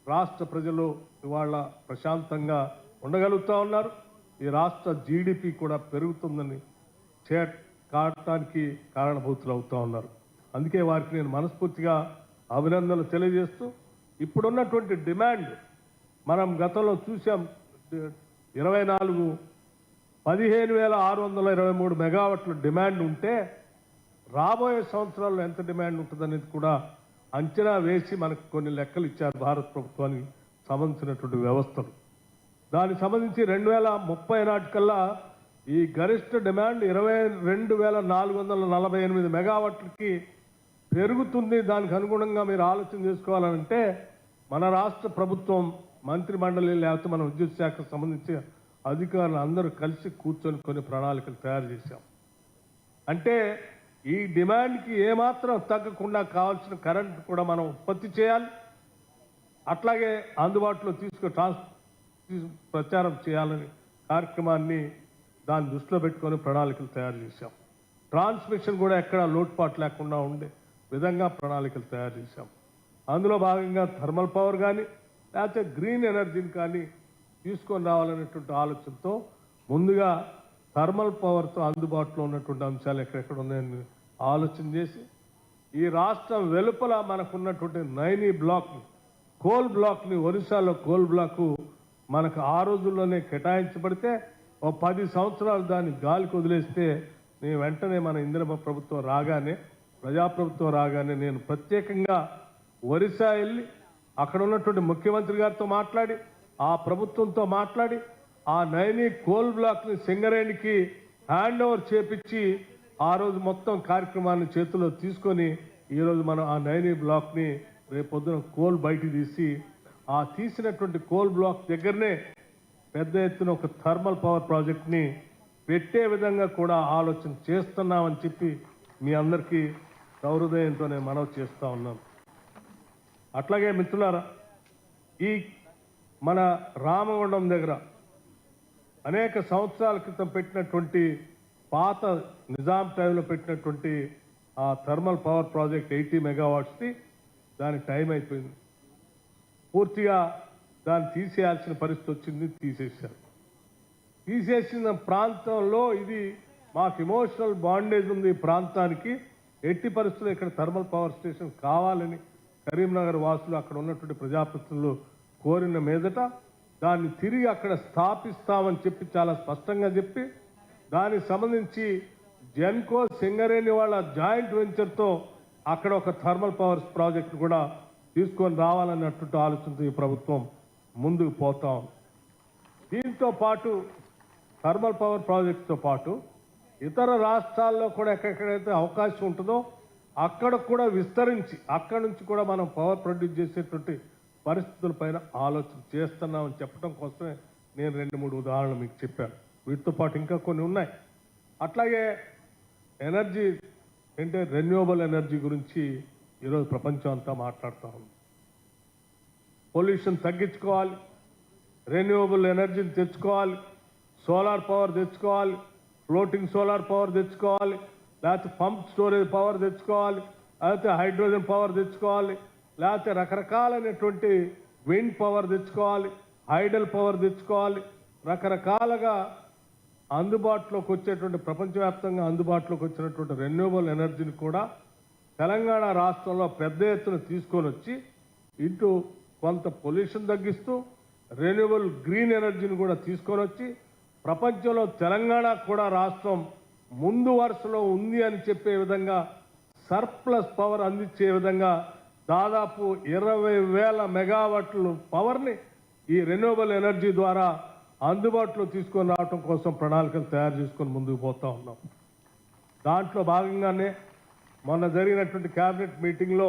రాష్ట్ర ప్రజలు ఇవాళ ప్రశాంతంగా ఉండగలుగుతూ ఉన్నారు. ఈ రాష్ట్ర జీడిపి కూడా పెరుగుతుందని కావటానికి కారణభూతులు అవుతూ ఉన్నారు. అందుకే వారికి నేను మనస్ఫూర్తిగా అభినందనలు తెలియజేస్తూ, ఇప్పుడున్నటువంటి డిమాండ్ మనం గతంలో చూసాం. 15,623 మెగావాట్ల డిమాండ్ ఉంటే రాబోయే సంవత్సరాల్లో ఎంత డిమాండ్ ఉంటుందనేది కూడా అంచనా వేసి మనకు కొన్ని లెక్కలు ఇచ్చారు భారత ప్రభుత్వానికి సంబంధించినటువంటి వ్యవస్థలు. దానికి సంబంధించి 2030 నాటికల్లా ఈ గరిష్ట డిమాండ్ 22,448 మెగావాట్లకి పెరుగుతుంది. దానికి అనుగుణంగా మీరు ఆలోచన చేసుకోవాలంటే మన రాష్ట్ర ప్రభుత్వం మంత్రి మండలి లేకపోతే మన విద్యుత్ శాఖకు సంబంధించి అధికారులు అందరూ కలిసి కూర్చొని కొన్ని ప్రణాళికలు తయారు చేశాం. అంటే ఈ డిమాండ్కి ఏమాత్రం తగ్గకుండా కావాల్సిన కరెంట్ కూడా మనం ఉత్పత్తి చేయాలి, అట్లాగే అందుబాటులో ప్రచారం చేయాలని కార్యక్రమాన్ని దాన్ని దృష్టిలో పెట్టుకొని ప్రణాళికలు తయారు చేశాం. ట్రాన్స్మిషన్ కూడా ఎక్కడా లోటుపాటు లేకుండా ఉండే విధంగా ప్రణాళికలు తయారు చేశాం. అందులో భాగంగా థర్మల్ పవర్ కానీ లేకపోతే గ్రీన్ ఎనర్జీని కానీ తీసుకొని రావాలనేటువంటి ఆలోచనతో ముందుగా థర్మల్ పవర్తో అందుబాటులో ఉన్నటువంటి అంశాలు ఎక్కడెక్కడ ఉన్నాయని ఆలోచన చేసి ఈ రాష్ట్రం వెలుపల మనకున్నటువంటి నైనీ బ్లాక్ని, కోల్ బ్లాక్ని, ఒరిస్సాలో కోల్ బ్లాకు మనకు ఆ రోజుల్లోనే కేటాయించబడితే 10 సంవత్సరాలు దాన్ని గాలికి వదిలేస్తే నేను వెంటనే మన ఇందిరమ్మ ప్రభుత్వం రాగానే, ప్రజాప్రభుత్వం రాగానే నేను ప్రత్యేకంగా ఒరిస్సా వెళ్ళి అక్కడ ఉన్నటువంటి ముఖ్యమంత్రి గారితో మాట్లాడి, ఆ ప్రభుత్వంతో మాట్లాడి ఆ నైనీ కోల్ బ్లాక్ని సింగరేణికి హ్యాండ్ ఓవర్ చేపించి ఆ రోజు మొత్తం కార్యక్రమాన్ని చేతిలో తీసుకొని ఈరోజు మనం ఆ నైనీ బ్లాక్ని రేపొద్దున కోల్ బయటికి తీసి ఆ తీసినటువంటి కోల్ బ్లాక్ దగ్గరనే పెద్ద ఎత్తున ఒక థర్మల్ పవర్ ప్రాజెక్ట్ని పెట్టే విధంగా కూడా ఆలోచన చేస్తున్నామని చెప్పి మీ అందరికీ సౌహృదయంతోనే మనవి చేస్తూ ఉన్నాను. అట్లాగే మిత్రులారా, ఈ మన రామగుండం దగ్గర అనేక సంవత్సరాల క్రితం పెట్టినటువంటి పాత నిజాం టైంలో పెట్టినటువంటి ఆ థర్మల్ పవర్ ప్రాజెక్ట్ 80 మెగావాట్స్ది దానికి టైం అయిపోయింది. పూర్తిగా దాన్ని తీసేయాల్సిన పరిస్థితి వచ్చింది, తీసేశారు. తీసేసిన ప్రాంతంలో ఇది మాకు ఎమోషనల్ బాండేజ్ ఉంది ఈ ప్రాంతానికి, ఎట్టి పరిస్థితుల్లో ఇక్కడ థర్మల్ పవర్ స్టేషన్ కావాలని కరీంనగర్ వాసులు అక్కడ ఉన్నటువంటి ప్రజాప్రతినిధులు కోరిన మీదట దాన్ని తిరిగి అక్కడ స్థాపిస్తామని చెప్పి చాలా స్పష్టంగా చెప్పి దానికి సంబంధించి జెన్కో సింగరేణి వాళ్ళ జాయింట్ వెంచర్తో అక్కడ ఒక థర్మల్ పవర్ ప్రాజెక్ట్ కూడా తీసుకొని రావాలన్నటువంటి ఆలోచనతో ఈ ప్రభుత్వం ముందుకు పోతాం. దీంతో పాటు థర్మల్ పవర్ ప్రాజెక్టుతో పాటు ఇతర రాష్ట్రాల్లో కూడా ఎక్కడెక్కడైతే అవకాశం ఉంటుందో అక్కడ కూడా విస్తరించి అక్కడి నుంచి కూడా మనం పవర్ ప్రొడ్యూస్ చేసేటువంటి పరిస్థితులపైన ఆలోచన చేస్తున్నామని చెప్పడం కోసమే నేను 2-3 ఉదాహరణలు మీకు చెప్పాను. వీటితో పాటు ఇంకా కొన్ని ఉన్నాయి. అట్లాగే ఎనర్జీ అంటే రెన్యూవబుల్ ఎనర్జీ గురించి ఈరోజు ప్రపంచం అంతా మాట్లాడుతూ ఉంది. పొల్యూషన్ తగ్గించుకోవాలి, రెన్యూవబుల్ ఎనర్జీని తెచ్చుకోవాలి, సోలార్ పవర్ తెచ్చుకోవాలి, ఫ్లోటింగ్ సోలార్ పవర్ తెచ్చుకోవాలి, లేకపోతే పంప్ స్టోరేజ్ పవర్ తెచ్చుకోవాలి, లేకపోతే హైడ్రోజన్ పవర్ తెచ్చుకోవాలి, లేకపోతే రకరకాలైనటువంటి విండ్ పవర్ తెచ్చుకోవాలి, హైడల్ పవర్ తెచ్చుకోవాలి. రకరకాలుగా అందుబాటులోకి వచ్చేటువంటి ప్రపంచవ్యాప్తంగా అందుబాటులోకి వచ్చినటువంటి రెన్యూవబుల్ ఎనర్జీని కూడా తెలంగాణ రాష్ట్రంలో పెద్ద ఎత్తున తీసుకొని వచ్చి ఇటు కొంత పొల్యూషన్ తగ్గిస్తూ రెన్యూవబుల్ గ్రీన్ ఎనర్జీని కూడా తీసుకొని వచ్చి ప్రపంచంలో తెలంగాణ కూడా రాష్ట్రం ముందు వరుసలో ఉంది అని చెప్పే విధంగా సర్ప్లస్ పవర్ అందించే విధంగా దాదాపు 20,000 మెగావాట్లు పవర్ని ఈ రెన్యూవబుల్ ఎనర్జీ ద్వారా అందుబాటులో తీసుకొని రావడం కోసం ప్రణాళికలు తయారు చేసుకొని ముందుకు పోతా ఉన్నాం. దాంట్లో భాగంగానే మొన్న జరిగినటువంటి క్యాబినెట్ మీటింగ్లో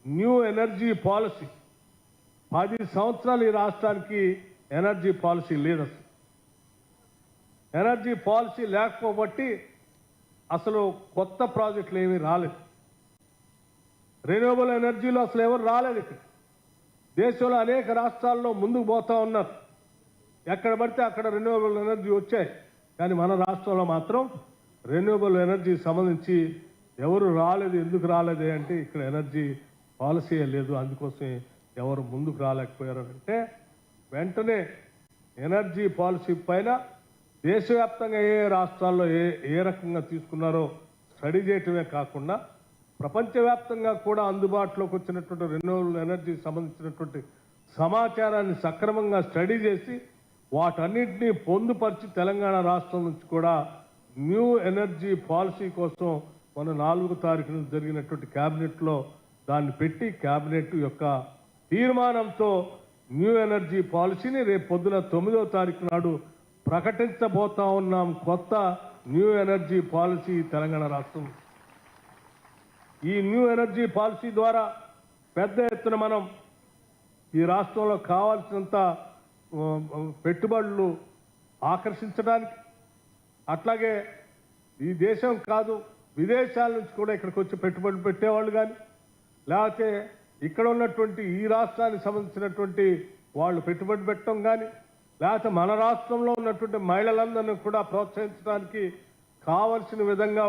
న్యూ ఎనర్జీ పాలసీ 10 సంవత్సరాలు ఈ రాష్ట్రానికి ఎనర్జీ పాలసీ లేదు. ఎనర్జీ పాలసీ లేకపోబట్టి అసలు కొత్త ప్రాజెక్టులు ఏమీ రాలేదు. రెన్యూవబుల్ ఎనర్జీలో అసలు ఎవరు రాలేదు. ఇక్కడ దేశంలో అనేక రాష్ట్రాల్లో ముందుకు పోతా ఉన్నారు. ఎక్కడ పడితే అక్కడ రెన్యూవబుల్ ఎనర్జీ వచ్చాయి, కానీ మన రాష్ట్రంలో మాత్రం రెన్యూవబుల్ ఎనర్జీ సంబంధించి ఎవరు రాలేదు. ఎందుకు రాలేదు అంటే ఇక్కడ ఎనర్జీ పాలసీ లేదు, అందుకోసమే ఎవరు ముందుకు రాలేకపోయారు అంటే వెంటనే ఎనర్జీ పాలసీ పైన దేశవ్యాప్తంగా ఏ రాష్ట్రాల్లో ఏ రకంగా తీసుకున్నారో స్టడీ చేయటమే కాకుండా ప్రపంచవ్యాప్తంగా కూడా అందుబాటులోకి వచ్చినటువంటి రెన్యూవబుల్ ఎనర్జీకి సంబంధించినటువంటి సమాచారాన్ని సక్రమంగా స్టడీ చేసి వాటన్నిటినీ పొందుపరిచి తెలంగాణ రాష్ట్రం నుంచి కూడా న్యూ ఎనర్జీ పాలసీ కోసం మన 4వ తారీఖున జరిగినటువంటి క్యాబినెట్లో దాన్ని పెట్టి క్యాబినెట్ యొక్క తీర్మానంతో న్యూ ఎనర్జీ పాలసీని రేపు పొద్దున 9వ తారీఖు నాడు ప్రకటించబోతా ఉన్నాం. కొత్త న్యూ ఎనర్జీ పాలసీ తెలంగాణ రాష్ట్రం. ఈ న్యూ ఎనర్జీ పాలసీ ద్వారా పెద్ద ఎత్తున మనం ఈ రాష్ట్రంలో కావాల్సినంత పెట్టుబడులు ఆకర్షించడానికి, అట్లాగే ఈ దేశం కాదు విదేశాల నుంచి కూడా ఇక్కడికి వచ్చి పెట్టుబడులు పెట్టేవాళ్ళు కానీ, లేకపోతే ఇక్కడ ఉన్నటువంటి ఈ రాష్ట్రానికి సంబంధించినటువంటి వాళ్ళు పెట్టుబడి పెట్టడం కానీ, లేకపోతే మన రాష్ట్రంలో ఉన్నటువంటి మహిళలందరినీ కూడా ప్రోత్సహించడానికి కావలసిన విధంగా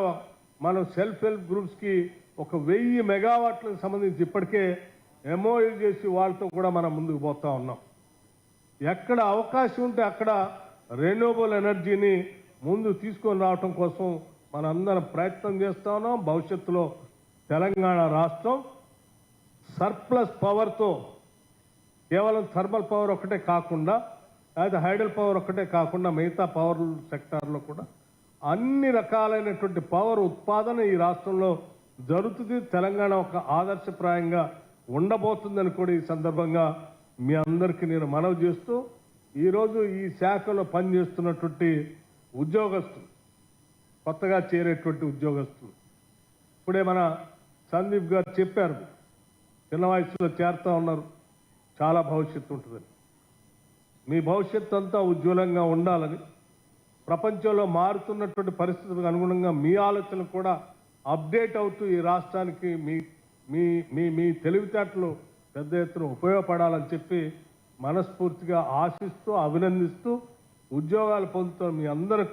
మనం సెల్ఫ్ హెల్ప్ గ్రూప్స్కి 1000 మెగావాట్లకు సంబంధించి ఇప్పటికే ఎంఓయూ చేసి వాళ్ళతో కూడా మనం ముందుకు పోతా ఉన్నాం. ఎక్కడ అవకాశం ఉంటే అక్కడ రెన్యూవబుల్ ఎనర్జీని ముందు తీసుకొని రావటం కోసం మనందరం ప్రయత్నం చేస్తా ఉన్నాం. భవిష్యత్తులో తెలంగాణ రాష్ట్రం సర్ప్లస్ పవర్తో కేవలం థర్మల్ పవర్ ఒకటే కాకుండా, లేదా హైడల్ పవర్ ఒకటే కాకుండా మిగతా పవర్ సెక్టార్లో కూడా అన్ని రకాలైనటువంటి పవర్ ఉత్పాదన ఈ రాష్ట్రంలో జరుగుతుంది. తెలంగాణ ఒక ఆదర్శప్రాయంగా ఉండబోతుందని కూడా ఈ సందర్భంగా మీ అందరికీ నేను మనవి చేస్తూ, ఈరోజు ఈ శాఖలో పనిచేస్తున్నటువంటి ఉద్యోగస్తులు, కొత్తగా చేరేటువంటి ఉద్యోగస్తులు, ఇప్పుడే మన సందీప్ గారు చెప్పారు, చిన్న వయసులో చేరుతూ ఉన్నారు, చాలా భవిష్యత్తు ఉంటుందని. మీ భవిష్యత్తు అంతా ఉజ్వలంగా ఉండాలని, ప్రపంచంలో మారుతున్నటువంటి పరిస్థితులకు అనుగుణంగా మీ ఆలోచనలు కూడా అప్డేట్ అవుతూ ఈ రాష్ట్రానికి మీ మీ మీ మీ తెలివితేటలు పెద్ద ఎత్తున ఉపయోగపడాలని చెప్పి మనస్ఫూర్తిగా ఆశిస్తూ అభినందిస్తూ ఉద్యోగాలు పొందుతున్న మీ అందరికి